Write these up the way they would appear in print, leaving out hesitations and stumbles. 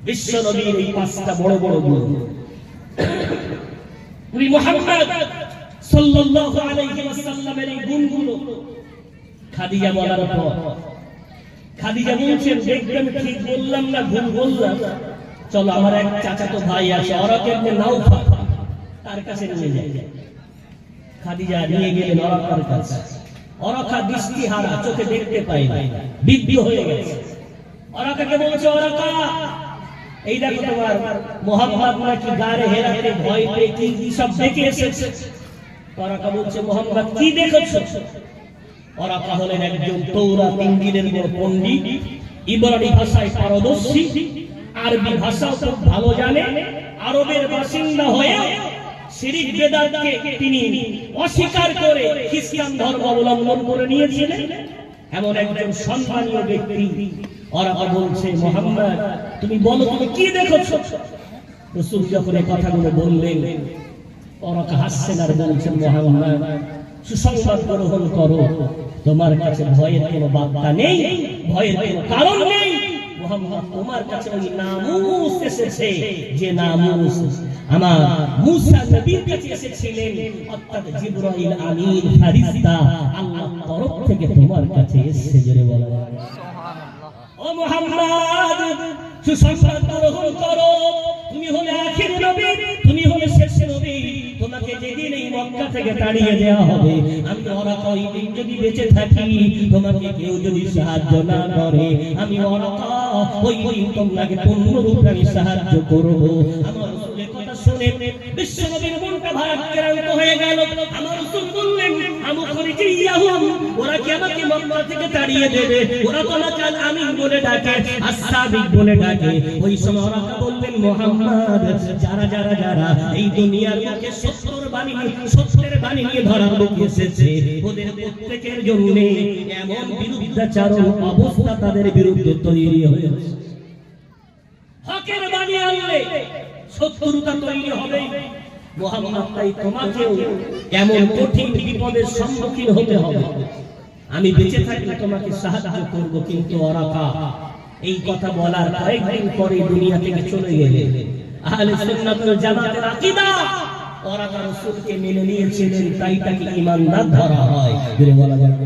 বিশ্ব নবীর এই পাঁচটা বড় বড় গুণ নবী মুহাম্মদ সাল্লাল্লাহু আলাইহি ওয়াসাল্লামের এই গুণগুলো খাদিজা বলার পর খাদিজা বলছেন, দেখবেন ঠিক বললাম না ভুল বললাম? চলো আমার এক চাচাতো ভাই আছে ওরাকে আপনি নাওফাল, তার কাছে নিয়ে যাই। খাদিজা নিয়ে গেলেন ওরাকার কাছে। ওরাকা দৃষ্টিহারা, চোখে দেখতে পায় না, বিদ্ধ হয়ে গেছে। ওরাকাকে বলছে, ওরাকা এই দেখো তোমার মুহাম্মদ নাকি গারে হেরাতে ভয় পেয়ে কি সব দেখে এসেছে। ওরাকা বলছে, মুহাম্মদ কি দেখেছো? ওরাকা হলেন একজন তাওরাত ইনজিলের বড় পণ্ডিত, ইব্রানি ভাষায় পারদর্শী, আরবি ভাষাও খুব ভালো জানে। আরবের বাসিন্দা হয়ে শিরক বেদাতকে তিনি অস্বীকার করে খ্রিস্টান ধর্ম অবলম্বন করে নিয়েছিলেন, এমন একজন সম্মানীয় ব্যক্তি। ওরাকা বলছে, মুহাম্মদ তুমি বলো তুমি কি দেখেছো? রাসূল যখন এই কথাগুলো বললেন, ওরাকা হাসছেন আর বলছেন, মুহাম্মদ সুসংবাদ গ্রহণ করো, তোমার কাছে ভয়ের কোনো বার্তা নেই, ভয়ের কোনো কারণ নেই। মুহাম্মদ তোমার কাছে ওই নামুস এসেছে যে নামুস আমার মুসা নবীর কাছে এসেছিলেন, অর্থাৎ জিবরাইল আমিন ফেরেশতা আল্লাহর তরফ থেকে তোমার কাছে এসেছে। জোরে বলো সুবহানাল্লাহ। ও মুহাম্মদ সুসংবাদ গ্রহণ করো, তুমি হলে আখির নবী, তুমি হলে শেষ নবী। তোমাকে যেদিন এই মক্কা থেকে তাড়িয়ে দেওয়া হবে, আমি ওরাকা ওই দিন যদি বেঁচে থাকি, তোমাকে কেউ যদি সাহায্য না করে, আমি ওরাকা ওই দিন তোমাকে পূর্ণরূপে আমি সাহায্য করব। আমার রাসূলের কথা শুনে বিশ্ব নবীর মনটা ভারাক্রান্ত হয়ে গেল। আমার রাসূল বললেন, আমুখরিজিয়াহুম, ওরা কি আমাকে মক্কা থেকে তাড়িয়ে দেবে? ওরা তো আমাকে আমিন বলে ডাকে, আসসাবিক বলে ডাকে। ওই সময় ওরাকা বললেন, মুহাম্মদ যারা যারা যারা এই দুনিয়ার মুখে সত্যের বাণী নিয়ে ধরার লোক এসেছে, ওদের প্রত্যেকের জন্য এমন বিরুদ্ধাচারণ অবস্থা তাদের বিরুদ্ধে তৈরি হয়েছে। হকের বাণী আনলে শত্রুতা তৈরি হবে। মুহাম্মদ তাই তোমাকেও এমন কঠিন বিপদের সম্মুখীন হতে হবে। আমি বেঁচে থাকলে তোমাকে সাহায্য করব। কিন্তু ওরাকা এই কথা বলার কয়েকদিন পরে দুনিয়া থেকে চলে গেলেন। আহলে সুন্নাত ওয়াল জামাতের আকীদা ওরাকা রাসূলকে মেনে নিয়েছিলেন, তাই তাকে ঈমানদার ধরা হয়। জোরে বলা যাবে।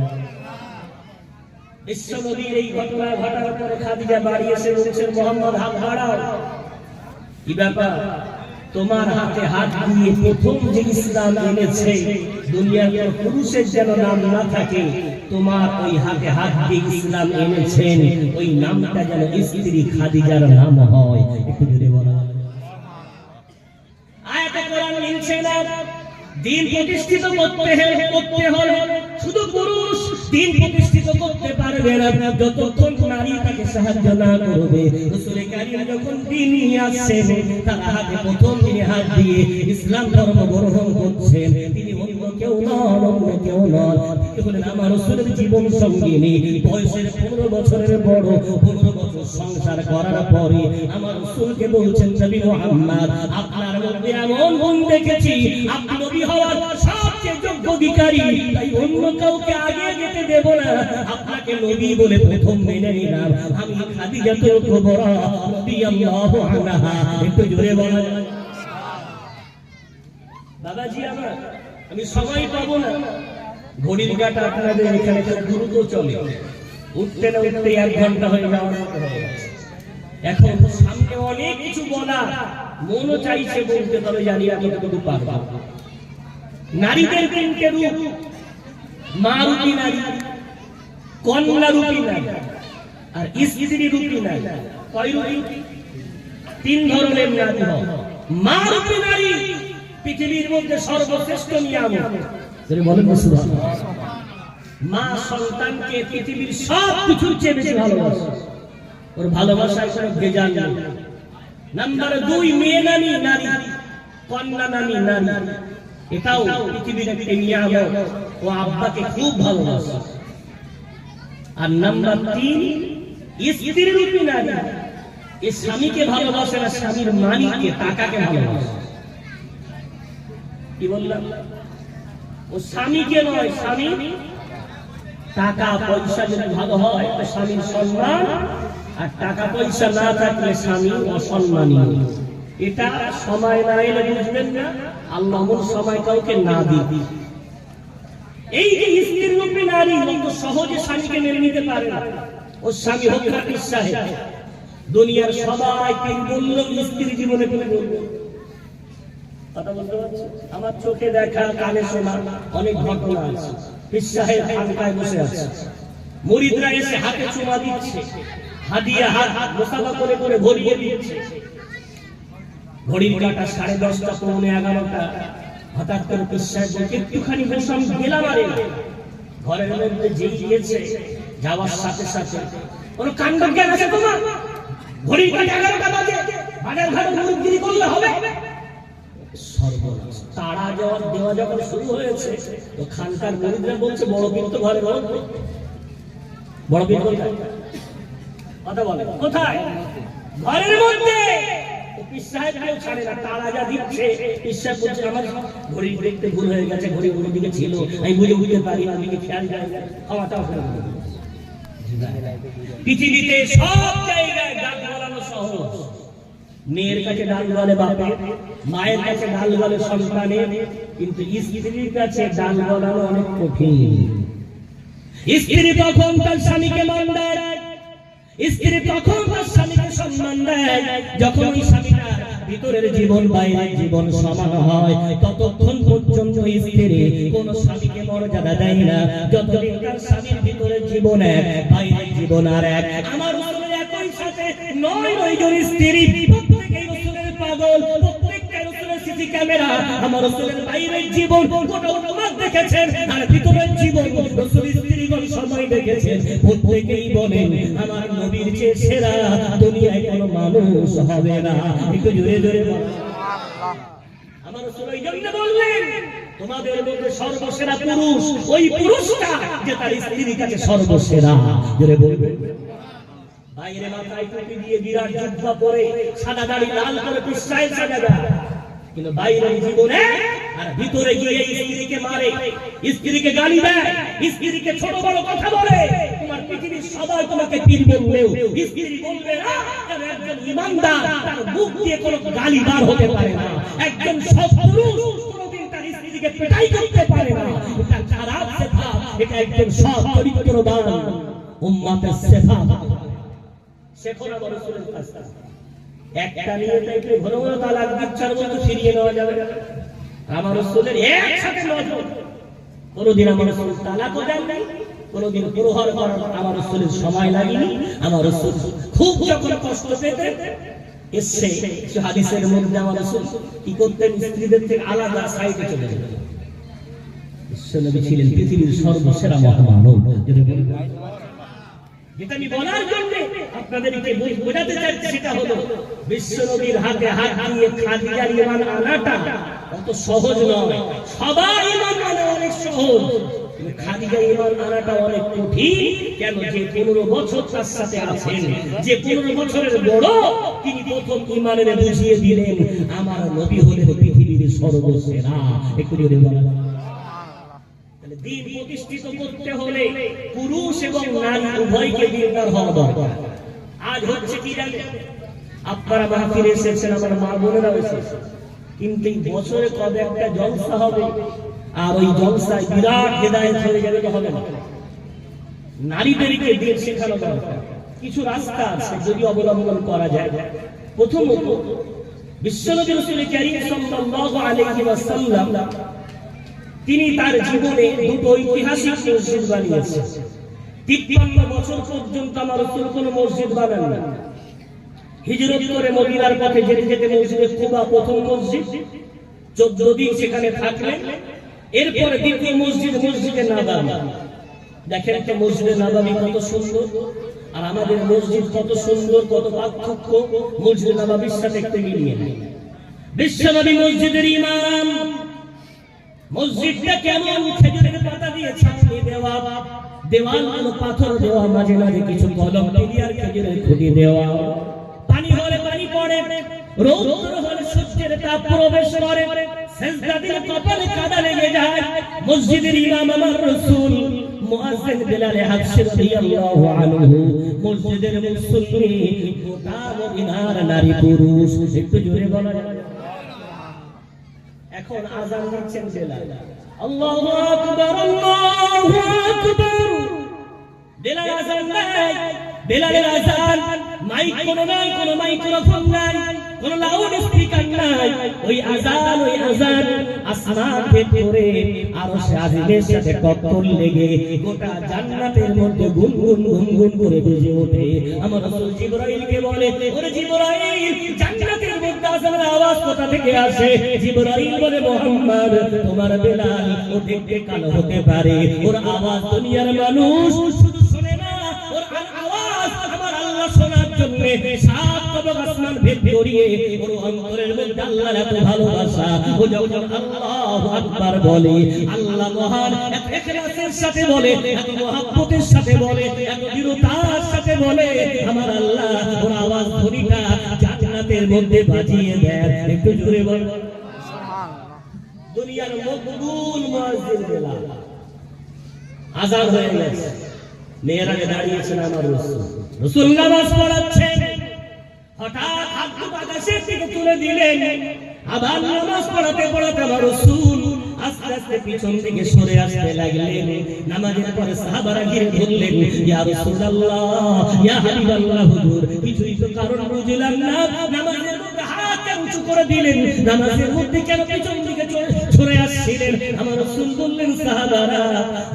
বিশ্ব নবীর এই ঘটনা ঘটার পরে খাদিজা বাড়ি এসে বলছেন, মুহাম্মদ হাত বাড়াও। কি ব্যাপার? তোমার হাতে হাত দিয়ে প্রথম যে ইসলাম এনেছে, দুনিয়ার কোন পুরুষের যেন নাম না থাকে, তোমার ওই হাতে হাত দিয়ে ইসলাম এনেছেন, ওই নামটা যেন স্ত্রী খাদিজার নাম হয়। একটু জোরে বলা। আয়াতে কোরআন মিলছে না। দিন প্রতিষ্ঠিত করতে হলে শুধু পুরুষ দিন প্রতিষ্ঠিত করতে পারবে না যতক্ষণ নারী তাকে সাহায্য না করবে। রাসূল কারীম যখন দ্বীন নিয়ে আসছেন, তার হাতে প্রথম তিনি হাত দিয়ে ইসলাম ধর্ম গ্রহণ করছেন। তিনি অন্য কেউ নন, অন্য কেউ নন, তিনি হলেন আমার রাসূলের জীবন সঙ্গিনী। বয়সের 15 বছরের বড়, 15 বছর সংসার করার পরে আমার রাসূলকে বলছেন, নবী মুহাম্মদ আপনার মধ্যে এমন গুণ দেখেছি, আপনি নবী হওয়ার সবচেয়ে যোগ্য অধিকারী, তাই অন্য কাউকে আগে যেতে দেব না, আপনাকে নবী বলে প্রথম মেনে নিলাম। আমি খাদিজাতুল কুবরা রাদিয়াল্লাহু আনহা। একটু জোরে বলা যায়। বাবাজি আমার, আমি সময় পাবো না, ঘড়ির কাঁটা আপনাদের এখানে খুব দ্রুত চলে, উঠতে না উঠতে 1 ঘন্টা হয়ে যাওয়ার মতো হয়ে গেছে। এখন সামনে অনেক কিছু বলা, মনও চাইছে বলতে, তবে জানি না কতটুকু পারবো। নারীদের 3টে রূপ, মা রূপী নারী, কন্যা রূপী নারী আর স্ত্রী রূপী নারী। কয় রূপী? 3 ধরনের নারী হয়। মা রূপী নারী পৃথিবীর মধ্যে সর্বশ্রেষ্ঠ নিয়ামত। বলেন সুবহানাল্লাহ। মা সন্তানকে পৃথিবীর সব কিছুর চেয়ে বেশি ভালোবাসে, ওর ভালোবাসায় কোনো ভেজাল নেই। নাম্বার 2 মেয়ে নারী, কন্যা নারী, এটাও পৃথিবীর একটা নিয়ামত, ও আব্বাকে খুব ভালোবাসে। আর নাম্বার 3 স্ত্রী রূপী নারী, এই স্বামীকে ভালোবাসে না, স্বামীর মালিককে, টাকাকে ভালোবাসে। কি বললাম? ও স্বামীকে নয়, স্বামী টাকা পয়সা যদি ভালো হয়, স্বামীর সম্মান আর টাকা পয়সা না থাকলে স্বামী অসম্মানীয়। এটা সময় না এলে বুঝবেন না, আল্লাহ সময় কাউকে না দিই। এই যে স্ত্রীর রূপে নারী অত সহজে স্বামীকে মেনে নিতে পারে না। ও স্বামী হোক হাফিজ সাহেব, দুনিয়ার সবাই পীর বললেও স্ত্রীর জীবনে পীর বলবে। কথা বলতে পারছি? আমার চোখে দেখা কানে শোনা অনেক ঘটনা আছে। পীর সাহেব খানকায় বসে আছে, মুরিদরা এসে হাতে চুমা দিচ্ছে, হাদিয়া হাত মোসাফা করে করে ভরিয়ে দিচ্ছে। ঘড়ির কাঁটা 10:30 পৌনে 11টা। হঠাৎ করে পীর সাহেব বলছে, একটুখানি বসে গেলাম। আরে ঘরের মধ্যে যেই গিয়েছে, যাওয়ার সাথে সাথে কোনো কাণ্ড জ্ঞান আছে তোমার? ঘড়ির কাঁটা 11টা বাজে, বাজার ঘাটে মুরগিরি করলে হবে? সর্বনাশ! তাড়া দেওয়া যখন শুরু হয়েছে, তো খানকার মুরিদরা বলছে, বড় পীর তো ঘরে, বড় পীর কোথায়? কথা বলে কোথায়? ঘরের মধ্যে। পীর সাহেব কেউ ছাড়ে না, তাড়া যা দিচ্ছে। পীর সাহেব বলছে, আমার ঘড়ি দেখতে ভুল হয়ে গেছে, ঘড়ি ঘড়ির দিকে ছিল, আমি বুঝতে পারি না, দিকে খেয়াল যায় না, খাওয়াটাও করে। পৃথিবীতে সব জায়গায় ডাক বলানো সহজ। মেয়ের কাছে ডাল বলে বাপে, মায়ের কাছে ডাল বলে সন্তানে, কিন্তু স্ত্রীর কাছে ডাল বলানো অনেক কঠিন। স্ত্রী তখন তার স্বামীকে মান দেয়, স্ত্রী তখন তার স্বামীকে সম্মান দেয় যখন ওই স্বামীটা ভিতরের জীবন বাইরের জীবন সমান হয়। ততক্ষণ পর্যন্ত স্ত্রী কোন স্বামীকে মর্যাদা দেয় না, যতদিন তার স্বামীর ভিতরের জীবন এক, বাইরের জীবন আর এক। আমার রাসূলের একই সাথে 9 জন স্ত্রী, প্রত্যেকই রাসূলের পাগল, প্রত্যেকটা রাসূলের সিসি ক্যামেরা। আমার রাসূলের বাইরের জীবন গোটা উম্মত দেখেছেন, আর ভিতরের জীবন রাসূল স্ত্রীগণ সবাই দেখেছেন। প্রত্যেকেই বলেন, আমার নবীর চেয়ে সেরা দুনিয়ায় কোনো মানুষ হবে না। একটু জোরে জোরে বলেন সুবহানাল্লাহ। আমার রাসূল এই জন্য বললেন, তোমাদের মধ্যে সর্বসেরা পুরুষ ওই পুরুষটা যে তার স্ত্রীর কাছে সর্বসেরা। জোরে বলবেন। বাইরে মাথায় টুপি দিয়ে বিরাট জুব্বা পরে সাদা দাড়ি লাল করে পীর সাহেব সাজা দেয়, কিন্তু বাইরের জীবনে আর ভিতরে গিয়ে স্ত্রীকে মারে, স্ত্রীকে গালি দেয়, স্ত্রীকে ছোট বড় কথা বলে। তোমার পৃথিবীর সবাই তোমাকে পীর বললেও স্ত্রী বলবে না, কারণ একজন ঈমানদার তার মুখ দিয়ে কোনো গালি বার হতে পারে না। একজন সৎ পুরুষ কোনোদিন তার স্ত্রীকে পেটাই করতে পারে না। এটা খারাপ সেফা, এটা একজন সৎ চরিত্রবান উম্মতের সেফা। শেখো না রাসূলের কাছে। একটা নিয়ে তাইকে ঘন ঘন তালাক দিচ্ছার মতো ফিরিয়ে নেওয়া যাবে না। আমার রাসূলের একসাথে 9 জন। কোনদিন আমার রাসূল তালাকও দেন নাই, কোনদিন প্রহার করার আমার রাসূলের সময় লাগেনি। আমার রাসূল খুব যখন কষ্ট পেতেন এসে হাদিসের মধ্যে আমার রাসূল কি করতেন, স্ত্রীদের থেকে আলাদা সাইডে চলে যেতেন। বিশ্বনবী ছিলেন পৃথিবীর সর্বসেরা মহামানব। যেটা আমি বলার জন্য আপনাদেরকে বোঝাতে চাচ্ছি সেটা হলো, বিশ্বনবীর হাতে হাত দিয়ে খাদিজার ঈমান আনাটা অত সহজ নয়। সবাই ঈমান আনা অনেক সহজ, কিন্তু খাদিজার ঈমান আনাটা অনেক কঠিন। কেন? যে 15 বছর তার সাথে আছেন, যে 15 বছরের বড়, তিনি প্রথম ঈমানের বুঝিয়ে দিলেন, আমার নবী হলেন পৃথিবীর সর্বসেরা। একটু জোরে বলেন। দিন প্রতিষ্ঠিত করতে হলে পুরুষ এবং নারী উভয়কে দিনদার হওয়া দরকার। আজ হচ্ছে কি জানেন, আপনারা মাহফিলে এসেছেন, আমার মা বোনেরা এসেছেন, কিন্তু বছরে কবে একটা জলসা হবে, আর ওই জলসায় বিরাট হেদায়েত হয়ে যাবে, তো হবে না। নারীদেরকে দিন শেখানো দরকার। কিছু রাস্তা আছে যদি অবলম্বন করা যায়। প্রথমত, বিশ্বনবী রাসূল কারীম সাল্লাল্লাহু আলাইহি ওয়াসাল্লাম তিনি তার জীবনে 2টো ঐতিহাসিক মসজিদ বানিয়েছেন। 53 বছর পর্যন্ত আমার রাসূল কোনো মসজিদ বানান না। হিজরত করে মদিনার পথে যেতে যেতে মসজিদে কুবা প্রথম মসজিদ, 14 দিন সেখানে থাকলেন। এরপরে দ্বিতীয় মসজিদ মসজিদে নববী। দেখেন তো মসজিদে নববী কত সুন্দর, আর আমাদের মসজিদ কত সুন্দর, কত পার্থক্য মসজিদে নববীর সাথে একটু মিলিয়ে নেই। বিশ্বনবী মসজিদের ইমাম। মসজিদটা কেমন? খেজুরের পাতা দিয়ে ছাউনি দেওয়া, দেওয়ালগুলো পাথর দেওয়া, মাঝে মাঝে কিছু কলম ক্লিয়ার খেজুরের খুঁটি দেওয়া। পানি হলে পানি পড়ে, রৌদ্র হলে সূর্যের তাপ প্রবেশ করে, সেজদা দিলে কপালে কাদা লেগে যায়। মসজিদের ইমাম আমার রাসূল মুয়াজ্জিন বেলাল হাবশী রাদিয়াল্লাহু আনহু মসজিদের মুসল্লি গোটা মদিনার নারী পুরুষ একটু জোরে বলা যায়। এখন আযান দিচ্ছেন বেলাল, আল্লাহু আকবার আল্লাহু আকবার। বেলাল আযান দেয়, বেলালের আযান মাইক কোনো নাই, কোনো মাইক্রোফোন নাই, কোনো লাউড স্পিকার নাই। ওই আযান আসমান ভেদ করে আরশ আজিমের সাথে টক্কর লেগে গোটা জান্নাতের মধ্যে গুনগুন গুনগুন করে বেজে ওঠে। আমার রাসূল জিবরাইলকে বলে, ওরে জিবরাইল, জান্নাতের মধ্যে আযানের আওয়াজ কোথা থেকে আসে? জিবরাইল বলে, মুহাম্মদ, তোমার বেলাল ও দেখতে কালো হতে পারে, ওর আওয়াজ দুনিয়ার মানুষ শুধু শুনে না, ওর আওয়াজ আমার আল্লাহ শোনার জন্য সাত তবক আসমান ভেদ করিয়ে ওর অন্তরের মধ্যে আল্লাহর এত ভালোবাসা। ও যখন আল্লাহু আকবার বলে, আল্লাহ মহান, এত ইখলাসের সাথে বলে, এত মহব্বতের সাথে বলে, এত দৃঢ়তার সাথে বলে, আমার আল্লাহ ওর আওয়াজ ধ্বনিটা জান্নাতের মধ্যে বাজিয়ে দেয়। একটু জোরে বল সুবহানাল্লাহ। দুনিয়ার মকবুল মুয়াজ্জিন বেলাল। আযান হয়ে গেছে, মেহরাবে দাঁড়িয়েছেন আমার রাসূল, রাসূল নামাজ পড়াচ্ছেন। হঠাৎ হাত আকাশের দিকে তুলে দিলেন, আবার নামাজ পড়াতে পড়াতে আমার রাসূল আস্তে আস্তে পিছন দিকে সরে আসতে লাগলেন। নামাজের পরে সাহাবারা ঘিরে ধরলেন, ইয়া রাসূলুল্লাহ, ইয়া হাবিবাল্লাহ, হুজুর কিছুই তো কারণ বুঝলাম না, নামাজের মধ্যে হাত উঁচু করে দিলেন, নামাজের মধ্যে কেন পিছন দিকে সরে আসছিলেন? আমার রাসূল বললেন, সাহাবারা,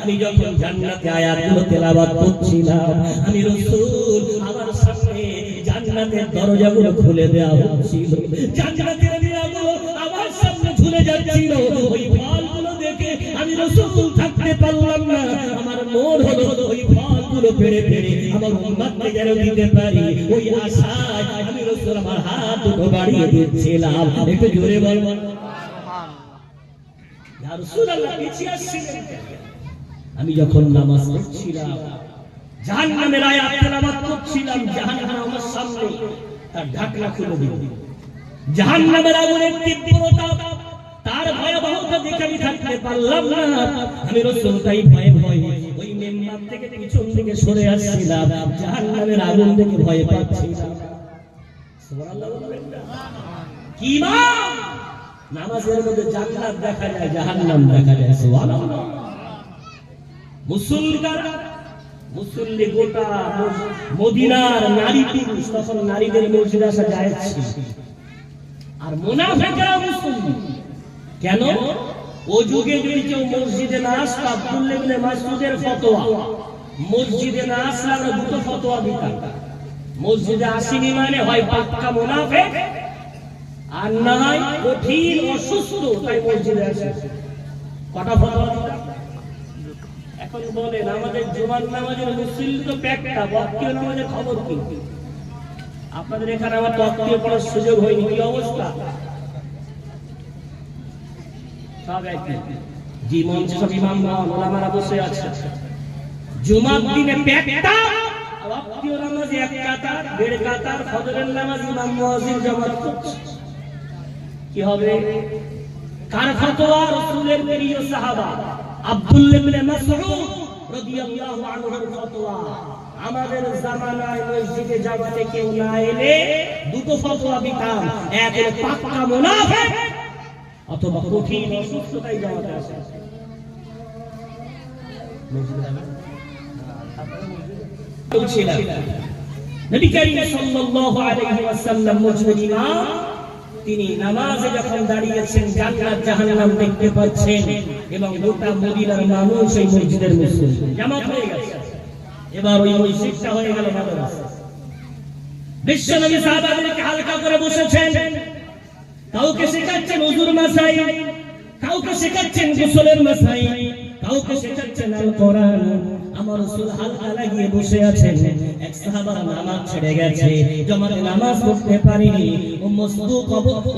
আমি যখন জান্নাতে আয়াতগুলো তেলাওয়াত করছিলাম, আমি রাসূল আমার সামনে জান্নাতের দরজাগুলো খুলে দেওয়া হচ্ছিল, জান্নাতের মিরাগুলো আমার সামনে ঝুলে যাচ্ছিল। ওই ফলগুলো দেখে আমি রাসূল থাকতে পারলাম না, আমার মন হলো ওই ফলগুলো পেড়ে পেড়ে আমার উম্মতকে যেন দিতে পারি, ওই আশায় আমি রাসূল আমার হাত দুটো বাড়িয়ে দিচ্ছিলাম। একটু জোরে বলবো ইয়া রাসূলুল্লাহ, পিছিয়ে আসছিলেন। আমি যখন নামাজ পড়ছিলাম, জাহান্নামের আয়াত তেলাওয়াত করছিলাম, জাহান্নাম আমার সামনে তার ঢাকনা খুলে দিল। জাহান্নামের আগুনের তীব্রতা, তার ভয়াবহতা দেখে আমি থাকতে পারলাম না। আমি রাসূল তাই ভয়ে ভয়ে ওই মিম্বার থেকে পিছন দিকে সরে আসছিলাম, জাহান্নামের আগুন দেখে ভয় পাচ্ছিলাম। সুবহানাল্লাহ বলবেন না? কি ইমাম, নামাজের মধ্যে জান্নাত দেখা যায়, জাহান্নাম দেখা যায়। সুবহানাল্লাহ। মুসল্লি গোটা মদিনার নারী পুরুষ, তখন নারীদের মসজিদে আসা জায়েজ ছিল। আর মুনাফিকরা মুসল্লি কেন? ও যুগে যদি কেউ মসজিদে না আসতো, আব্দুল্লাহ ইবনে মাসউদের ফতোয়া, মসজিদে না আসলে আমরা দুটো ফতোয়া দিতাম। মসজিদে আসেনি মানে হয় পাক্কা মুনাফিক, আর না হয় কঠিন অসুস্থ, তাই মসজিদে আসে। কটা ফতোয়া দিতাম? এখন বলেন, আমাদের জুমার নামাজের মুসল্লি তো প্যাকটা, ওয়াক্তীয় নামাজের খবর কি? আপনাদের এখানে আমার ওয়াক্তীয় পড়ার সুযোগ হয়নি, কি অবস্থা? সব একই, জি মঞ্চে সব ইমাম ওলামারা বসে আছে। জুমার দিনে প্যাকটা, ওয়াক্তীয় নামাজে এক কাতার, দেড় কাতার, ফজরের নামাজ ইমাম মুয়াজ্জিন জামাত করছে। কি হবে? কার ফতোয়া? রাসূলের প্রিয় সাহাবা আব্দুল্লাহ ইবনে মাসউদ রাদিয়াল্লাহু আনহুর ফতোয়া। আমাদের জামানায় মসজিদে জামাতে কেউ না এলে দুটো ফতোয়া দিতাম, এক হলো পাক্কা মুনাফিক অথবা কঠিন অসুস্থতায় জামাতে আসে। নবী করিম সাল্লাল্লাহু আলাইহি ওয়াসাল্লাম মসজিদের ইমাম, তিনি নামাজে যখন দাঁড়িয়েছেন, জান্নাত জাহান্নাম দেখতে পাচ্ছেন, এবং গোটা মদিনার মানুষ এই মসজিদের মুসল্লি জামাত হয়ে গেছে। এবার ওই মসজিদটা হয়ে গেল মাদ্রাসা। বিশ্বনবী সাহাবাদেরকে হালকা করে বসেছেন, কাউকে শেখাচ্ছেন ওযুর মাসাইল, কাউকে শেখাচ্ছেন গোসলের মাসাইল, কাউকে শেখাচ্ছেন আল কোরআন। আমার রাসূল হালকা লাগিয়ে বসে আছেন। এক সাহাবা নামাজ ছেড়ে গেছে, জামাতে নামাজ পড়তে পারেনি, ও মসদুক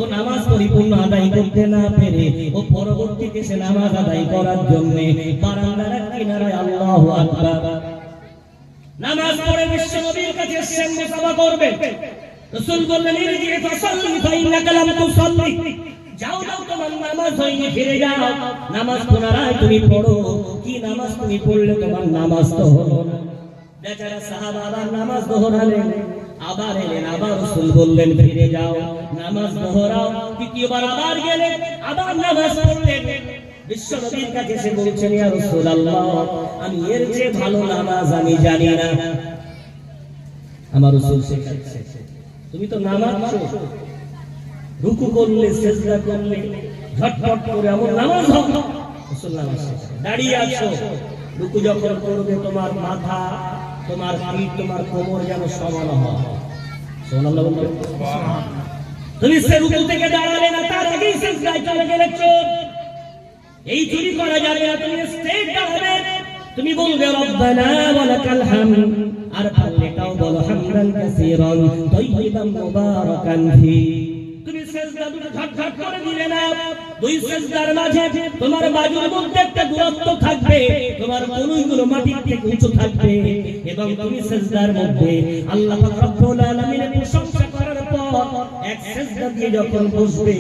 ও নামাজ পরিপূর্ণ আদায় করতে না পেরে ও পরবর্তীতে সে নামাজ আদায় করার জন্য বারান্দার কিনারায় আল্লাহু আকবার নামাজ পড়ে বিশ্বনবীর কাছে এসেছেন, মুসাফা করবে। রাসূল বললেন, ইরজি ফাসাল্লি ফাইন্নাকা লাম তুসাল্লি, যাও যাও, তোমার নামাজ হয়নি, ফিরে যাও, নামাজ পুনরায় তুমি পড়ো। কি নামাজ তুমি পড়লে তোমার নামাজ তো হলো না। বেচারা সাহাবা আবার নামাজ দোহরালেন, আবার এলেন, আবার রাসূল বললেন ফিরে যাও, নামাজ দোহরাও। দ্বিতীয়বার আবার গেলেন, আবার নামাজ পড়লেন। বিশ্ব নবীর কাছে এসে বলছেন, ইয়া রাসূলুল্লাহ, আমি এর চেয়ে ভালো নামাজ আমি জানি না। আমার রাসূল শেখাচ্ছে, তুমি তো নামাজ পড়ছো, রুকু করলে, সিজদা করলে, ঝটপট করে এমন নামাজ হবে। রাসূল নামাজ শেখাচ্ছে, দাঁড়িয়ে আছো, রুকু যখন করবে তোমার মাথা, তোমার পিঠ, তোমার কোমর যেন সমান হয়। সুবহানাল্লাহ বলতে তুমি সে রুকু থেকে দাঁড়ালে না, তার আগেই সিজদায় চলে গেলে চোর। এই চুরি করা যাবে না, তুমি স্ট্রেট দাঁড়াবে, তুমি বলবে রব্বানা ওয়া লাকাল হামদ, আর পারলেটাও বলো হামদান কাসীরান তাইয়িবান মুবারাকান ফি। তুমি সিজদা দুটো ঝটঝট করে দিলে না, দুই সিজদার মাঝে তোমার বাজুর মধ্যে একটা দূরত্ব থাকবে, তোমার কনুইগুলো মাটির থেকে উঁচু থাকবে, এবং তুমি সিজদার মধ্যে আল্লাহ পাক রব্বুল আলামিনের প্রশংসা করার পর এক সিজদা দিয়ে যখন বসবে,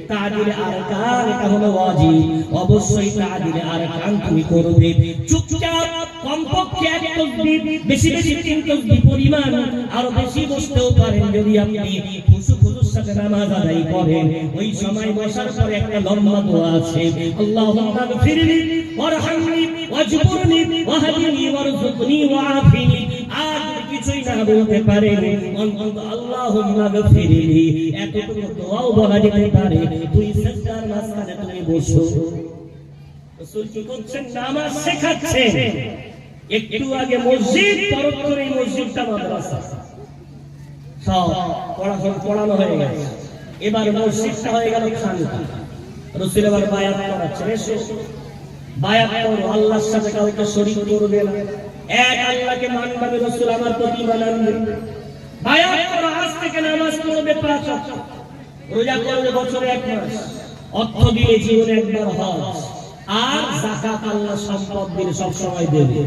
তাআদিলে আরকান, এটা হলো ওয়াজিব, অবশ্যই তাআদিলে আরকান তুমি করবে। চুপচাপ কমপক্ষে এক তাসবিহ, বেশি বেশি 3 তাসবিহ পরিমাণ, আরো বেশি বসতেও পারেন যদি আপনি খুশুর সাথে নামাজ আদায় করেন। ওই সময় বসার পরে একটা লম্বা দোয়া আছে, আল্লাহুম্মা গফিরলি ওয়ারহামনি ওয়াজবুরনি ওয়াহদিনি ওয়ারযুকনি ওয়াআফিনি। আর কিছুই না বলতে পারে, অন্তত আল্লাহুম্মা গফিরলি এতটুকু দোয়াও বলা যেতে পারে। দুই সিজদার মাঝখানে তুমি বসো, রাসূল কি করছেন? নামাজ শেখাচ্ছেন। একটু আগে মসজিদ, পরক্ষণে মসজিদটা মাদ্রাসা, সব পড়ানো হয়ে গেছে। এবার মসজিদটা হয়ে গেল খানকা। রাসূল এবার বায়াত করাচ্ছেন, এসো বায়াত করো, আল্লাহর সাথে কাউকে শরীক করবে না, এক আল্লাহকে মানবে। রাসূল আমার প্রতিমা মানবে, বায়াত করো, আজ থেকে নামাজ পড়বে 5 ওয়াক্ত, রোজা করবে বছরে 1 মাস, অর্থ দিলে জীবনে একবার হজ, আর যাকাত আল্লাহ সম্পদ দিলে সব সময় দেবে।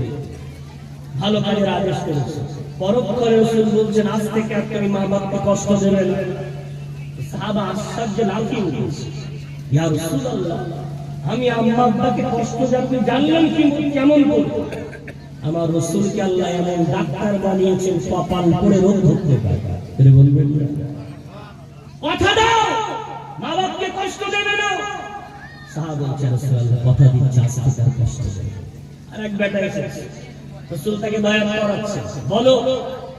ভালো কাজের আদেশ করেছে। পরক্ষণে রাসূল বলছেন, আজ থেকে আপনি মা বাবাকে কষ্ট দেবেন না। সাহাবা আশ্চর্য লাফিয়ে উঠেছে, ইয়া রাসূলুল্লাহ, আমি আম্মা আব্বাকে কষ্ট দেব, আপনি জানলেন কি কেমন বলবো? আমার রাসূলকে আল্লাহ এমন ডাক্তার বানিয়েছেন, কপাল পড়ে রোগ ধরতে পারে। তিনি বলবেন না, কথা দাও মা বাবাকে কষ্ট দেবে না। সাহাবা বলছেন, রাসূলুল্লাহ কথা দিচ্ছি, আজ থেকে আর কষ্ট দেব না। আর এক বেটা এসেছে, রাসূল তাকে বায়াত করাচ্ছে, বলো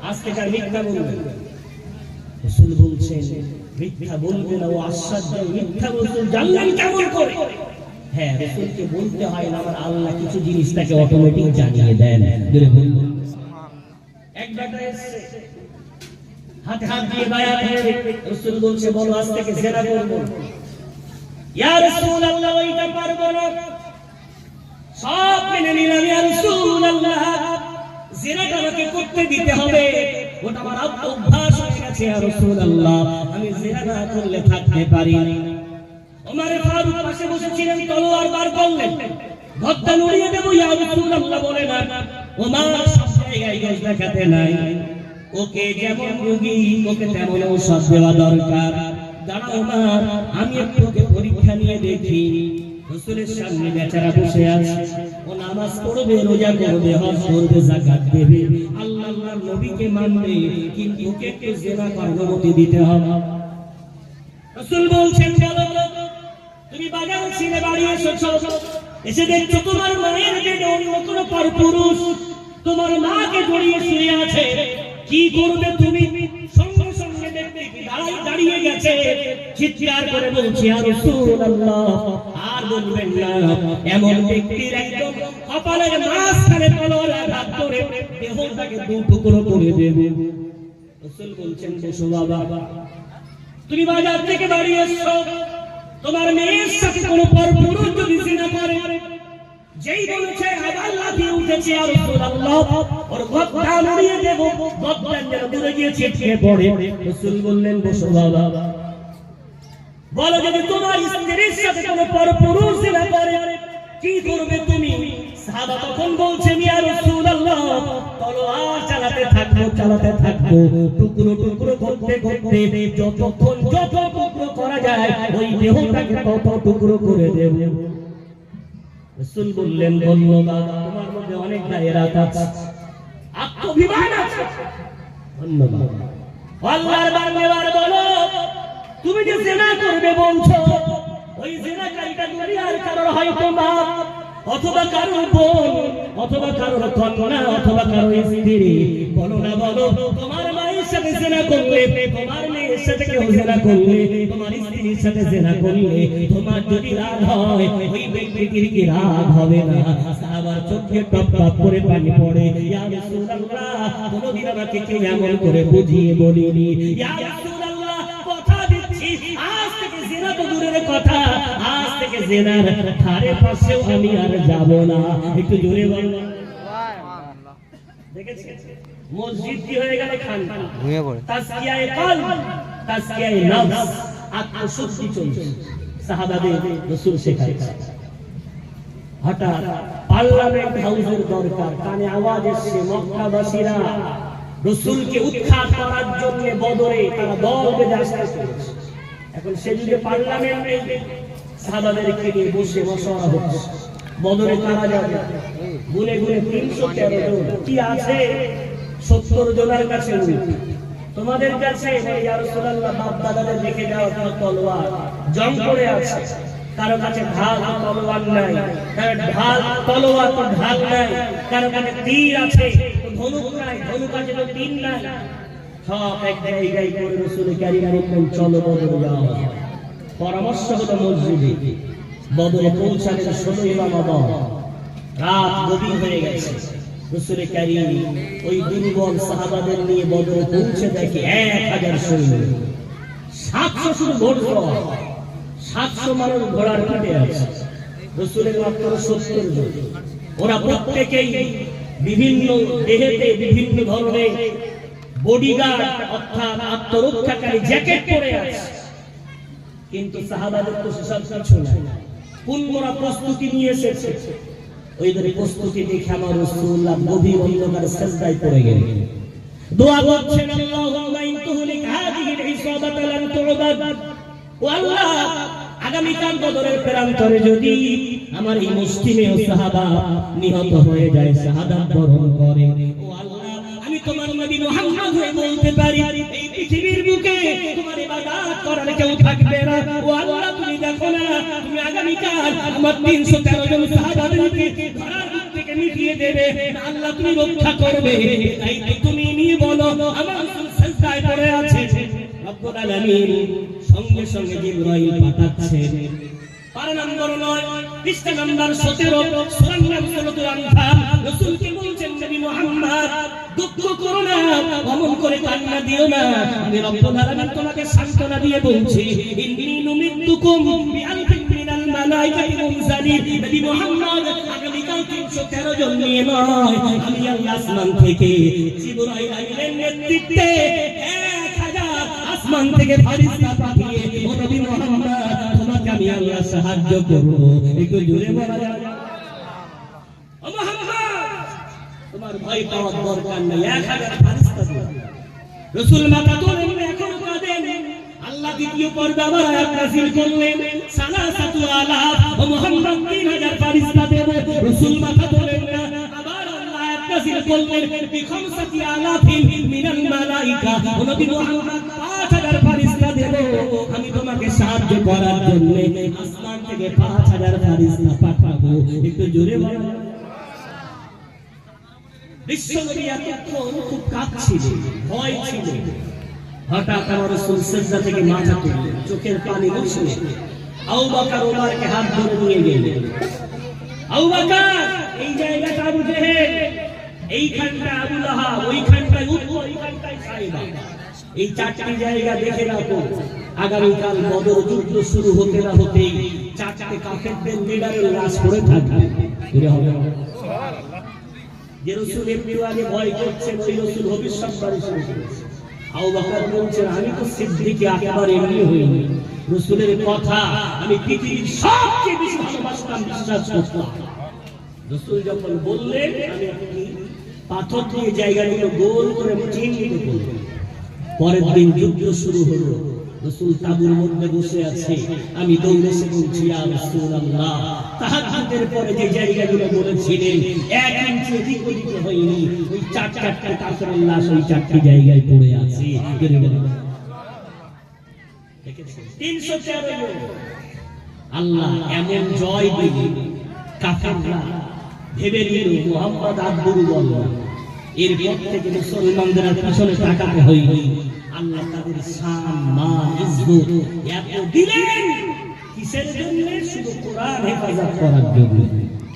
আজ থেকে আর মিথ্যা বলবে না। রাসূল বলছেন, মিথ্যা বলবে না। ও আশ্চর্য, মিথ্যা বলতে জানলেন কেমন করে? হ্যাঁ, রাসূলকে বলতে হয় না, আমার আল্লাহ কিছু জিনিস তাকে অটোমেটিক জানিয়ে দেন। ধরে বলবো, এক বেটা এসেছে, হাতে হাত দিয়ে বায়াত হয়ে রাসূল বলছে, বলো আজ থেকে জিনা করব না। ইয়া রাসূলুল্লাহ, ওইটা পারবো না। সব মেনে নিলাম ইয়া রাসূলুল্লাহ, জিনাটা আমাকে করতে দিতে হবে, ওটা আমার অভ্যাস হয়ে গেছে ইয়া রাসূলুল্লাহ, আমি জিনা না করলে থাকতে পারি না। ওমর ফারুক পাশে বসেছিলেন, তলোয়ার বার করলেন, ধরতে নড়িয়ে দেব ইয়া রাসূলুল্লাহ বলে না। ওমর সব জায়গায় গাছ দেখাতে নাই, ওকে যেমন রোগী ওকে তেমন ঔষধ দেওয়া দরকার। দাঁড়াও ওমর, আমি একটু ওকে পরীক্ষা নিয়ে দেখি। রাসূলের সামনে বেচারা বসে আছে, ও নামাজ পড়বে, রোজা করবে, হজ করবে, যাকাত দেবে, আল্লাহর নবীকে মানবে, কিন্তু ওকে একটু জিনা করার অনুমতি দিতে হবে। রাসূল বলছেন, বলো তুমি বাজার ছেড়ে বাড়ি এসেছো, এসে দেখছো তোমার মায়ের পেটে অন্য কোনো পরপুরুষ তোমার মাকে জড়িয়ে শুয়ে আছে, কি করবে তুমি? সঙ্গে সঙ্গে দেখবে দাঁড়িয়ে গেছে, চিৎকার করে বলছে, ইয়া রাসূলুল্লাহ, আর বলবেন না। এমন ব্যক্তির একদম কপালের মাঝখানে তলোয়ার আঘাত করে দেহটাকে 2 টুকরো করে দেবে। রাসূল বলছেন, বসো বাবা, তুমি বাজার থেকে বাড়ি এসছো, তোমার মেয়ের সাথে কোনো পরপুরুষ যদি জিনা করে, যেই বলেছে আবার লাফিয়ে উঠেছে, ইয়া রাসূলুল্লাহ, ওর গদ্দা নড়িয়ে দেব, গদ্দা যেন দূরে গিয়ে ছিটকে পড়ে। রাসূল বললেন, বসো বাবা, বলো যদি তোমার স্ত্রীর সাথে কোনো পরপুরুষ জিনা করে, কি করবে তুমি? সাহাবা তখন বলছেন, ইয়া রাসূলুল্লাহ, তলোয়ার চালাতে থাকবো, টুকরো টুকরো করতে করতে যতক্ষণ যত টুকরো করা করা যায় ওই দেহটাকে কত টুকরো করে দেব। রাসূল বললেন ধন্যবাদ, তোমার মধ্যে অনেক গায়রাত আছে, আত্মভিমান আছে, ধন্যবাদ। আল্লাহর বান্দার বলো, তুমি যে জিনা করবে বলছো, ওই জিনাকারীটা দুনিয়ার কারোর হয়তো মা, অথবা কারোর বোন, অথবা কারোর কন্যা, অথবা কারোর স্ত্রী। বলো না বলো, তোমার মায়ের সাথে জিনা করলে, তোমার মেয়ের সাথে কেউ জিনা করলে, তোমার স্ত্রীর সাথে জিনা করলে, তোমার যদি রাগ হয়, ওই ব্যক্তির কি রাগ হবে না? সাহাবার চোখে টপ টপ করে পানি পড়ে। ইয়া রাসূলুল্লাহ, কোনদিন আমাকে কেউ এমন করে বুঝিয়ে বলিনি। ইয়া রাসূলুল্লাহ, কথা দিচ্ছি, আজ থেকে জিনা তো দূরের কথা, আজ থেকে জিনার ধারে পাশেও আমি আর যাব না। একটু জোরে বলো। দেখেছেন মসজিদ কি হয়ে গেল? খানকা ঘুমিয়ে পড়ে। তাজকিয়ায়ে কলব, তাজকিয়ায়ে নফস, আত্মশুদ্ধি চলছে। সাহাবাদের রাসূল শেখাচ্ছে। হঠাৎ পার্লামেন্ট হাউসের দরকার, কানে আওয়াজ এসে মক্কাবাসীরা রাসূলকে উৎখাত করার জন্য বদরে তারা দল বেঁধে আসছে। এখন সে যুগে পার্লামেন্টে সাহাবাদেরকে নিয়ে বসে মশওয়ারা হচ্ছে, বদরে কারা যাবে। গুনে গুনে 313 জন কি আছে, 70 জনের কাছে তোমাদের কাছে ইয়া রাসূলুল্লাহ বাপ দাদাদের দেখে যাওয়া তলোয়ার জং পড়ে আছে, কারো কাছে ঢাল তলোয়ার নাই, ঢাল তলোয়ার তো ঢাল নাই, কারো কাছে তীর আছে তো ধনুক নাই, ধনুক আছে তো তীর নাই। সব এক জায়গায় করে রাসূল কারীম বললেন চলো বদরে যাও। পরামর্শ হলো মসজিদে। বদরে পৌঁছালেন 16 রমাদান, রাত গভীর হয়ে গেছে। রাসূল কারীম ওই দুর্বল সাহাবাদের নিয়ে বদরে পৌঁছে দেখে 1000 সৈন্য, 700 শুধু ঘোড়া, 700 মানুষ ঘোড়ার পিঠে আছে, রাসূলের মাত্র 70 জন। ওরা প্রত্যেকেই বিভিন্ন দেহেতে বিভিন্ন ধরনের বডিগার্ড অর্থাৎ আত্মরক্ষাকারী জ্যাকেট পরে আছে, কিন্তু সাহাবাদের তো সেসব কিছু নাই। পূর্ণরা প্রস্তুতি নিয়ে এসেছে। ওই ধরে প্রস্তুতি দেখে আমার রাসূলুল্লাহ গভীর অন্ধকারে সিজদায় পড়ে গেলেন, দোয়া করছেন আল্লাহুম্মা ইন তুহলিক হাযিহিল ইসাবাতা লান তু'বাদ। ও আল্লাহ, আগামী কাল বদরের প্রান্তরে যদি আমার এই মুসলিমে ও সাহাবা নিহত হয়ে যায়, শাহাদাত বরণ করে, ও আল্লাহ, আমি তোমার নবী মুহাম্মদ হয়ে বলতে পারি এই পৃথিবীর বুকে তোমার ইবাদত করার কেউ থাকবে না। ও আল্লাহ, তুমি দেখো না, তুমি আগামী কাল আমার 313 জন সাহাবাদেরকে ধরার বুক থেকে মিটিয়ে দেবে। আল্লাহ, তুমি রক্ষা করবে, তাই তুমি নিয়ে বলো আমার রাসূল সিজদায় পড়ে আছে। রব্বুল আলামিন সঙ্গে সঙ্গে জিবরাইল পাঠাচ্ছেন। পারা নম্বর 9 পৃষ্ঠা নম্বর 17 সূরা সূরাতুল আনফাল। রাসূলকে বলছেন নবী মুহাম্মদ, দুঃখ করো না, অমন করে কান্না দিও না, আমি রব্বুল আলামিন তোমাকে সান্তনা দিয়ে বলছি ইন্নী নুমিদ্দুকুম বিআলফিন মিনাল মালাইকাতি মুনজালিন। নবী মুহাম্মদ, আগামী কাল 313 জন নিয়ে নয়, আমি আল্লাহ আসমান থেকে জিবরাইল আমিনের নেতৃত্বে 1000 আসমান থেকে ফেরেশতা পাঠিয়ে ও নবী মুহাম্মদ তোমাকে আমি আল্লাহ সাহায্য করব। একটু জোরে বলা যাবে? ও মুহাম্মদ, তোমার ভয় পাওয়ার দরকার নেই, 1000 ফেরেশতা দিয়ে রাসূল মাথা তোলেন, এখন কাঁদেন। আল্লাহ দ্বিতীয় পর্বে আবার আয়াত নাযিল করলেন, সালাসাতু আলাফ, ও মুহাম্মদ 3000 ফেরেশতা দেব। রাসূল মাথা তোলেন না, আবার আল্লাহ আয়াত নাযিল করলেন, বিখামসাতি আলাফিন মিনাল মালাইকা, ও নবী মুহাম্মদ 5000 ফেরেশতা দেব। আমি তোমাকে সাহায্য করার জন্য আসমান থেকে 5000 ফেরেশতা পাঠাবো। একটু জোরে বলো। বিশ্বনবী এতক্ষণ খুব কাঁদছিলেন, ভয় ছিল। হঠাৎ আমার রাসূল সিজদা থেকে মাথা তুললেন, চোখের পানি মুছলেন, আবু বকর ওমরকে হাত ধরে নিয়ে গেলেন। আবু বকর, এই জায়গাটা আবু জেহেল, এইখানটা আবু লাহাব, ওইখানটায় উতবা, এইখানটায় সাইবা, এই 4টি জায়গা দেখে রাখো। আগামীকাল বদর যুদ্ধ শুরু হতে না হতেই 4টে কাফেরদের লিডারের লাশ পড়ে থাকবে। এর হবে যে রাসূল একটু আগে ভয় করছেন, ওই রাসূল ভবিষ্যৎবাণী শুরু করেছে। আবু বকর বলছেন, আমি তো সিদ্দিকে আকবার এমনি হইনি, রাসূলের কথা আমি পৃথিবীর সবচেয়ে বেশি ভালোবাসতাম, বিশ্বাস করতাম। রাসূল যখন বললেন, আমি একটি পাথর দিয়ে জায়গাগুলো গোল করে চিহ্নিত করলাম। পরের দিন যুদ্ধ শুরু হলো। রাসূল তাবুর মধ্যে বসে আছে, আমি দৌড়ে এসে বলছি ইয়া রাসূলুল্লাহ, তাহাজ্জুদের পরে যে জায়গাগুলো বলেছিলেন 1 ইঞ্চি এদিক ওদিক হয়নি, ওই 4টা কাফেরের লাশ ওই 4টি জায়গায় পড়ে আছে। 313 আল্লাহ এমন জয় দিলেন, কাফেররা ভেবে নিল মুহাম্মদ আব্দুল বলল, এরপর থেকে মুসলমানদের পিছনে তাকাতে হয়নি। আল্লাহ তাদের শান মান ইজ্জত এত দিলেন, কিসের জন্য? শুধু কোরআন হেফাজত করার জন্য।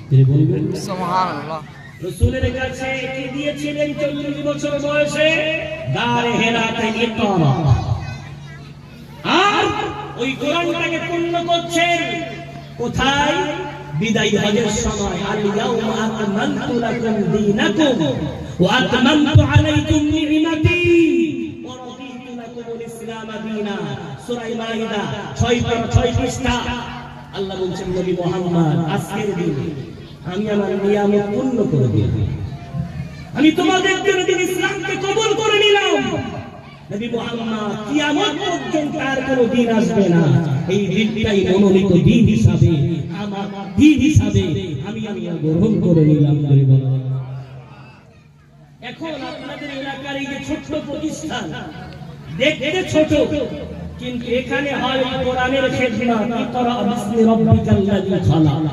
তিনি বলবেন সুবহানাল্লাহ। রাসূলের কাছে কি দিয়েছিলেন 40 বছর বয়সে? গারে হেরাতে ইকরা, আর ওই কোরআনটাকে পূর্ণ করছেন কোথায়? বিদায় হজের সময়, আল ইয়াউমা আকমালতু লাকুম দীনাকুম ওয়া আতমামতু আলাইকুম নি'মাতি ওয়া রাদিতু লাকুমুল ইসলাম দীনা। সূরা মাইদা 6 পৃষ্ঠা। আল্লাহ বলছেন, নবী মুহাম্মদ, আজকের দিনে আমি আমার নিয়ামত পূর্ণ করে দিলাম, আমি তোমাদের জন্য দিন ইসলামকে কবুল করে নিলাম। নবী মুহাম্মদ কিয়ামত পর্যন্ত আর কোনো দিন আসবে না, এই দিনটাই মনোনীত দিন হিসাবে, আমার দিন হিসাবে আমি গ্রহণ করে নিলাম। এখন আপনাদের এলাকার এই যে ছোট্ট প্রতিষ্ঠান, দেখতে ছোট, কিন্তু এখানে হয় কোরআনের খেদমত, ইকরা বিসমি রাব্বিকাল্লাযী খালাক।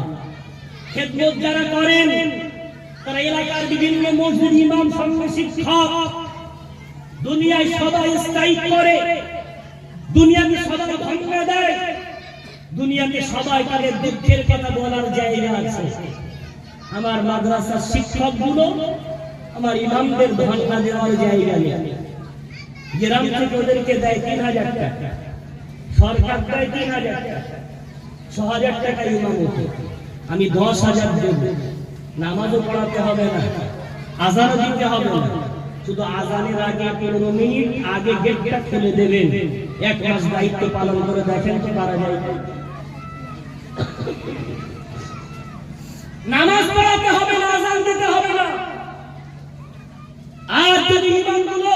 খেদমত যারা করেন তারা এলাকার বিভিন্ন মসজিদ ইমাম সঙ্গে শিক্ষক, দুনিয়ায় সবাই স্ট্রাইক করে, দুনিয়াতে সবাই ধন্যবাদ দেয়, দুনিয়াতে সবাই তাদের দুঃখের কথা বলার জায়গা আছে। আমার মাদ্রাসার শিক্ষকগুলো, আমার ইমামদের ধন্যবাদ দেওয়ার জায়গা নেই। গ্রাম থেকে ওদেরকে দেয় 3000 টাকা, সরকার দেয় 3000 টাকা, 6000 টাকা ইমামকে। আমি 10,000 দেব, নামাজও পড়াতে হবে না, আযানও দিতে হবে না, শুধু আযানের আগে 15 মিনিট আগে গেটটা খুলে দেবেন। 1 মাস দায়িত্ব পালন করে দেখেন তো পারা যায়। নামাজ পড়াতে হবে না, আযান দিতে হবে না। আর যদি ইমামগুলো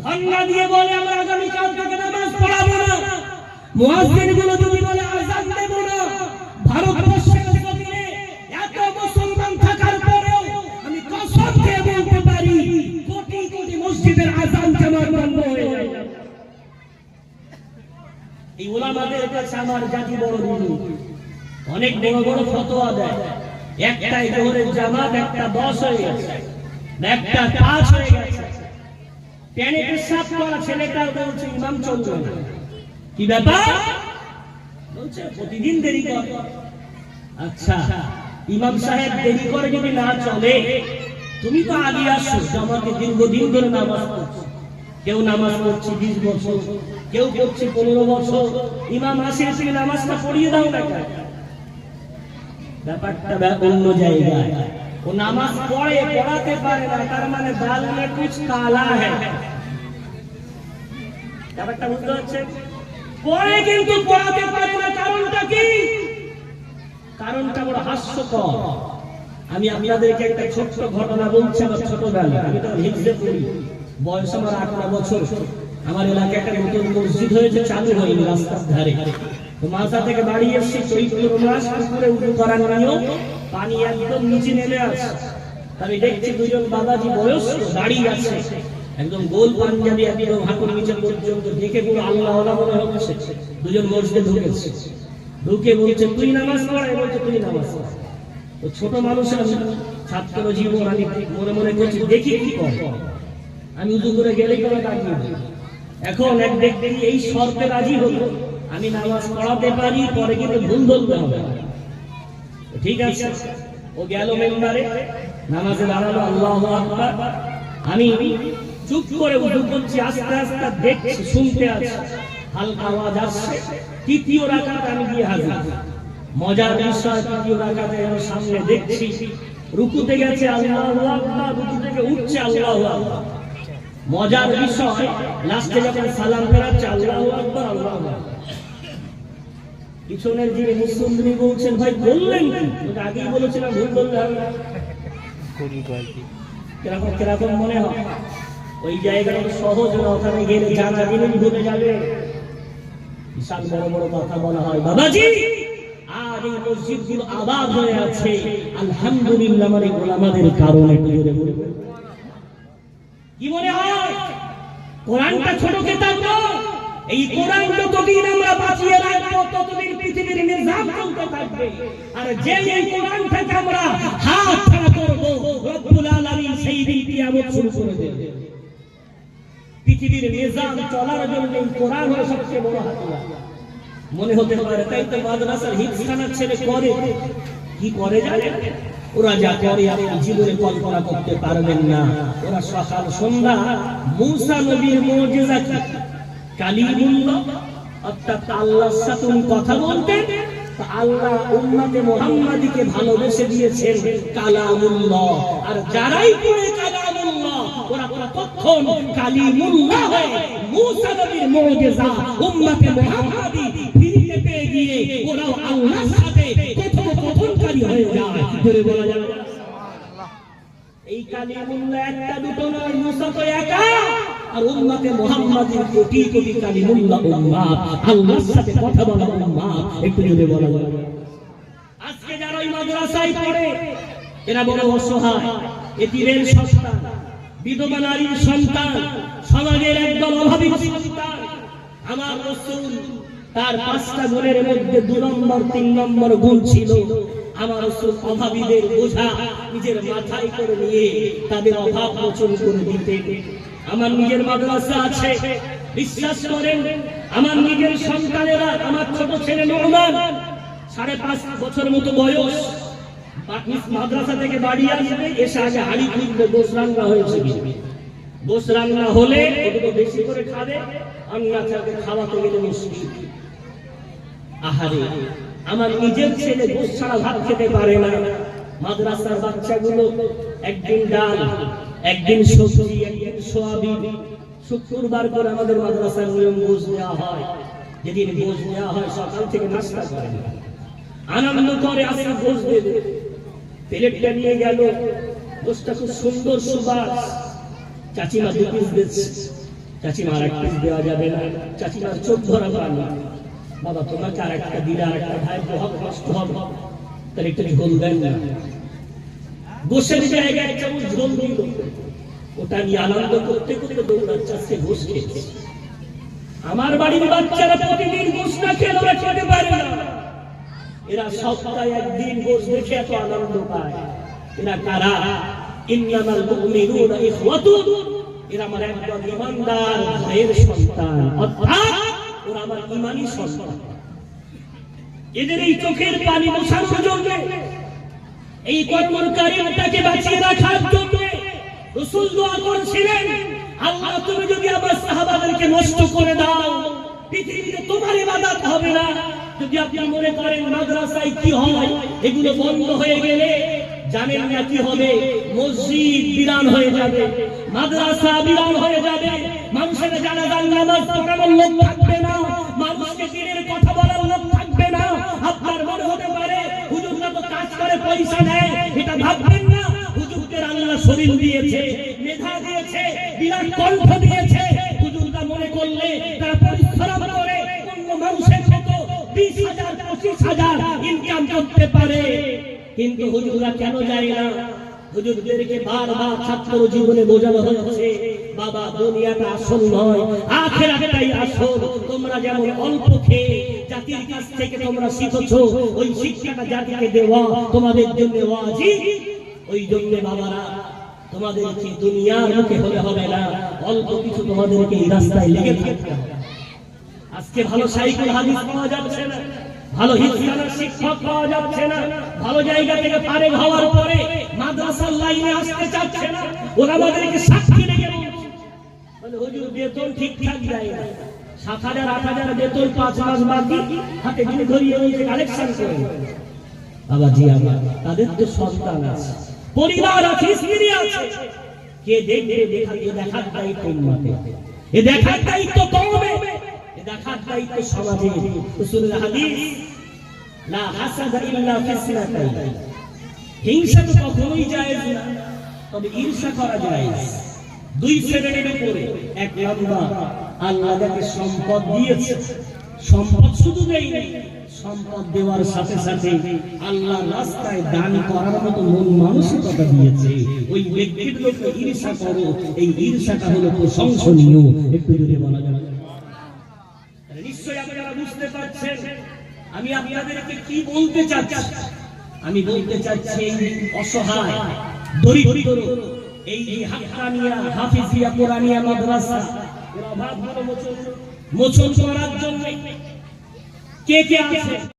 ধন্না দিয়ে বলে আমরা আগামী কাল থেকে নামাজ পড়াবো না, মুয়াজ্জিনগুলো যদি বলে আযান দেব না, ভারতবর্ষের জমিনে এত মুসলমান থাকার পরেও আমি কসম দিয়ে বলতে পারি কোটি কোটি মসজিদের আযান জামাত বন্ধ হয়ে যাবে। এই উলামাদের কাছে আমার জাতি বড় ঋণী, অনেক বড় বড় ফতোয়া দেয়, একটাই জোহরের জামাত, একটা 10 হয়ে গেছে, একটা 5 হয়ে গেছে। প্যানে পেশাব করা ছেলেটা বলছে ইমাম চলবে না, কি ব্যাপার? বলছে প্রতিদিন দেরি করে। আচ্ছা, ইমাম সাহেব দেরি করে যদি না চলে, তুমি তো আগে আসো, জামাতে দীর্ঘদিন ধরে নামাজ পড়ছো, কেউ নামাজ পড়ছে 20 বছর, কেউ পড়ছে 15 বছর, ইমাম আসে এসে নামাজটা পড়িয়ে দাও না কেন? ব্যাপারটা অন্য জায়গায়। ও নামাজ পড়ে, পড়াতে পারে না, তার মানে দাল মে কুছ কালা হ্যায়। ব্যাপারটা বুঝতে হচ্ছে? পড়ে কিন্তু পড়াতে পারে না, কারণটা কি? কারণটা বড় হাস্যকর। আমি আপনাদেরকে একটা ছোট্ট ঘটনা বলছি। আমার ছোটবেলা, আমি তো হিজড়ে পড়ি, বয়স আমার 18 বছর। আমার এলাকায় একটা নতুন মসজিদ হয়েছে, চালু হয়নি, রাস্তার ধারে। তো মাথা থেকে বাড়ি এসেছি, চৈত্র মাস, পুকুরে উঠু করার নিয়ম, পানি একদম নিচে নেমে আসে। আমি দেখছি দুজন বাবাজি বয়স দাঁড়িয়ে আছে, একদম গোল পাঞ্জাবি, একদম হাঁটুর নিচে পর্যন্ত, দেখে পুরো আল্লাহ আল্লাহ মনে হচ্ছে। দুজন মসজিদে ঢুকেছে, ঢুকে বলছে তুই নামাজ পড়, বলছে তুই নামাজ পড়। তো ছোট মানুষের ছাত্র জীবন, আমি মনে মনে করছি দেখি কি কর। আমি উজু করে গেলে করে ডাকি। এখন এক ব্যক্তি এই শর্তে রাজি হলো, আমি নামাজ পড়াতে পারি, পরে কিন্তু ভুল ধরতে হবে। ঠিক আছে, ও গেল মেম্বারে, নামাজে দাঁড়ালো, আল্লাহু আকবার। আমি চুপ করে উজু করছি, আস্তে আস্তে দেখছি, শুনতে আছি, হালকা আওয়াজ আসছে। তৃতীয় রাকাতে আমি গিয়ে হাজির। মজার বিষয়, তৃতীয় রাকাতে আমি সামনে দেখছি রুকুতে গেছে আল্লাহু আকবার, রুকু থেকে উঠছে আল্লাহু আকবার। মজার বিষয়, লাস্টে যখন সালাম ফেরাচ্ছে আল্লাহু আকবার আল্লাহু আকবার। পিছনের যে মুসল্লি বলছেন ভাই বললেন কি? আগেই বলেছিলাম ভুল বললে হবে না। কিরকম মনে হয়? ওই জায়গাটা সহজ না, ওখানে গেলে জানা দিলেই ভুলে যাবে। বিশাল বড় বড় কথা বলা হয় বাবাজি, আর এই মসজিদগুলো আবাদ হয়ে আছে আলহামদুলিল্লাহ মানে ওলামাদের কারণে। কি মনে হয় কোরআনটা ছোট কিতাব না? এই কোরআন যতদিন আমরা বাঁচিয়ে রাখবো ততদিন পৃথিবীর নিজাম চলতে থাকবে। আর যে এই কোরআন থেকে আমরা হাত ছাড়া করবো, রব্বুল আলামিন সেই দিন কিয়ামত শুরু করে দেবে। পৃথিবীর নিজাম চলার জন্য এই কোরআন হলো সবচেয়ে বড় হাতিয়ার। মনে হতে পারে তাই তো মাদ্রাসার হিফজখানার ছেলে করে, কি করে জানেন? ওরা যা করে আপনি জীবনে কল্পনা করতে পারবেন না। ওরা সকাল সন্ধ্যা মূসা নবীর মুজিজা কালিমুল্লাহ, অর্থাৎ আল্লাহর সাথে কথা বলতে, আল্লাহ উম্মতে মুহাম্মাদীকে ভালোবেসে দিয়েছেন কালামুল্লাহ। আর যারাই পড়ে কালামুল্লাহ ওরা কতক্ষণ কালিমুল্লাহ হয়ে মূসা নবীর মুজিজা উম্মতে মুহাম্মাদী ফিরে পেয়ে গিয়ে ওরা আল্লাহর সাথে কথোপকথনকারী হয়ে যায়। ধরে বলা যাবে এই কালিমুল্লাহ একটা দুটো নয়, মূসা তো একা, আর উম্মতে মুহাম্মাদীর কোটি কোটি কালিমুল্লাহ উম্মাত, আল্লাহর সাথে কথা বলা উম্মাত। একটু জোরে বলা যাবে। আজকে যারা ওই মাদ্রাসায় পড়ে এরা বড় অসহায়, এতিমের সন্তান, বিধবা নারীর সন্তান, সমাজের একদম অভাবী সন্তান। আমার রাসূল তার 5টা গুণের মধ্যে 2 নম্বর 3 নম্বর গুণ ছিল। আমার রাসূল অভাবীদের বোঝা নিজের মাথায় করে নিয়ে তাদের অভাব মোচন করে দিতেন। আমার নিজের মাদ্রাসা আছে, বিশ্বাস করেন আমার নিজের সন্তানেরা, আমার ছোট ছেলে নোমান 5.5 বছর মতো বয়স, মাদ্রাসা থেকে বাড়ি আসবে, এসে আগে হাড়ি খুঁজবে গোশ রান্না হয়েছে। গোশ রান্না হলে ওটুকু বেশি করে খাবে, অন্যথাকে খাওয়াতে গেলে মুশকিল। আহারে, আমার নিজের ছেলে গোশ ছাড়া ভাত খেতে পারে না। মাদ্রাসার বাচ্চাগুলো একদিন ডাল, একদিন সবজি, একদিন সোয়াবিন। শুক্রবার করে আমাদের মাদ্রাসার নিয়ম গোশ দেওয়া হয়। যেদিন গোশ দেওয়া হয় সকাল থেকে নাস্তা করে আনন্দ করে আসে, গোশ দেবে। প্লেটটা নিয়ে গেল, গোশটা খুব সুন্দর সুবাস। চাচিমা 2 পিস দিচ্ছে, চাচিমা আর 1 পিস দেওয়া যাবে না। চাচিমার চোখ ধরা পানি, বাবা তোমাকে আর একটা দিলে আর একটা ভাই কষ্ট হবে, তাহলে একটু ঝোল দেন না। গোশের জায়গায় 1 চামচ ঝোল দিল, ওটা নিয়ে আনন্দ করতে করতে দৌড়াচ্ছে, আজকে গোশ খেয়েছে। আমার বাড়ির বাচ্চারা প্রতিদিন গোশ না খেলে ওরা খেতে পারে না। এরা সপ্তাহে একদিন গোশ দেখে এত আনন্দ পায়। এরা কারা? ইন্নামাল মুমিনুনা ইখওয়াতুন, এরা আমার একজন ঈমানদার ভাইয়ের সন্তান, অর্থাৎ ওরা আমার ঈমানি সন্তান। এদের এই চোখের পানি মোছানোর জন্য, এই কর্মর কারিমটাকে বাঁচিয়ে রাখার জন্য রাসূল দোয়া করেছিলেন, আল্লাহ তুমি যদি আমার সাহাবাদেরকে নষ্ট করে দাও, পৃথিবীতে তোমার ইবাদত হবে না। যদি আপনি মনে করেন মাদ্রাসায় কি হয়, এগুলো বন্ধ হয়ে গেলে জানেন না কি হবে? মসজিদ বিরান হয়ে যাবে, মাদ্রাসা বিরান হয়ে যাবে, মানুষের জানাজার নামাজ পড়ানোর লোক থাকবে না, মানুষকে দিনের কথা বলার লোক থাকবে না। আপনার মনে হতে পারে হুজুররা তো কাজ করে পয়সা নেয়, এটা ভাববেন না। হুজুরদের আল্লাহ শরীর দিয়েছে, মেধা দিয়েছে, বিরাট কণ্ঠ দিয়েছে। হুজুররা মনে করলে তারা পরিশ্রম করে অন্য মানুষের মতো 20,000 25,000 ইনকাম করতে পারে। কিন্তু হুজুররা কেন যায় না? হুজুরদেরকে বারবার ছাত্র জীবনে বোঝানো হয়েছে, বাবা দুনিয়াটা আসল নয়, আখিরাতটাই আসল। তোমরা যেমন অল্প খেয়ে জাতির কাছ থেকে তোমরা শিখেছো, ওই শিক্ষাটা জাতিকে দেওয়া তোমাদের জন্য ওয়াজিব। ওই জন্য বাবারা তোমাদেরকে দুনিয়ার মুখে হলে হবে না, অল্প কিছু তোমাদেরকে এই রাস্তায় লেগে থাকতে হবে। আজকে ভালো সাইকেল হাদিস পাওয়া যাচ্ছে না, ভালো হিফজখানার শিক্ষক পাওয়া যাচ্ছে না, ভালো জায়গা থেকে পারে হওয়ার পরে মাদ্রাসার লাইনে আসতে চাচ্ছে না। ওরা আমাদেরকে সাক্ষী রেখে বলে হুজুর বেতন ঠিকঠাক দেয় না, 7,000 8,000 বেতন 5 মাস বাকি, হাতে গিয়ে ধরিয়ে নিয়ে কালেকশন করে। বাবা জি আমার তাদের তো সন্তান আছে, পরিবার আছে, স্ত্রী আছে, কে দেখবে? দেখার দায়িত্ব উম্মতে, এ দেখার দায়িত্ব কওমে, এ দেখার দায়িত্ব সমাজে। রাসূলের হাদিস, লা হাসাদা ইল্লা ফিসনাতাইন, হিংসা তো কখনোই জায়েজ না, তবে ঈর্ষা করা জায়েজ। 2 শ্রেণীর উপরে, 1 নম্বর আল্লাহ যাকে সম্পদ দিয়েছে, সম্পদ শুধু দেয়নি, সম্পদ দেওয়ার সাথে সাথে আল্লাহর রাস্তায় দান করার মতো মন মানসিকতা দিয়েছে। ওই ব্যক্তির লোকে ঈর্ষা করো, এই ঈর্ষাটা হলো প্রশংসনীয়। একটু যদি বলা যাবে, নিশ্চয়ই আপনারা বুঝতে পারছেন আমি আপনাদেরকে কি বলতে চাচ্ছি। আমি বলতে চাচ্ছি অসহায় দরিদ্র এই হাক্কানিয়া হাফিজিয়া কোরআনিয়া মাদ্রাসা এর অভাবগুলো মোচন করার জন্য কে কে আছে?